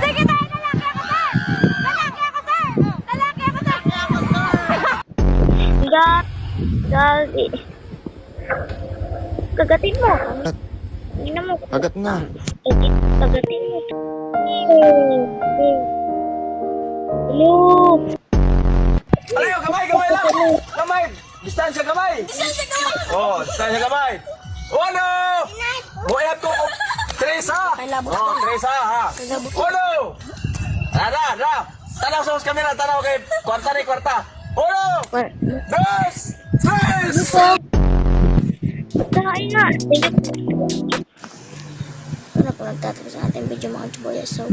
Sige tayo, lalaki ako, sir! Lalaki ako, sir! Lalaki ako, sir! Gali. Kagatin mo. Hindi na mo. Agat na. Kagatin mo. Hello. Alayo, kamay lang! Kamay! Distansya kamay! Oh, distansya kamay! Uno! Buhay ko! Teresa! Oh, Teresa, ha? Uno! Ra! Tanaw sa kamera, tanaw kay kwarta. Uno! Dos! Tres! Dahil nga. Ano po nagtatapos sa ating video mga Chuboya. So,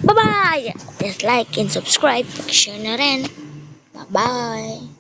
bye-bye! Please like and subscribe. Pag-share na rin. Bye-bye!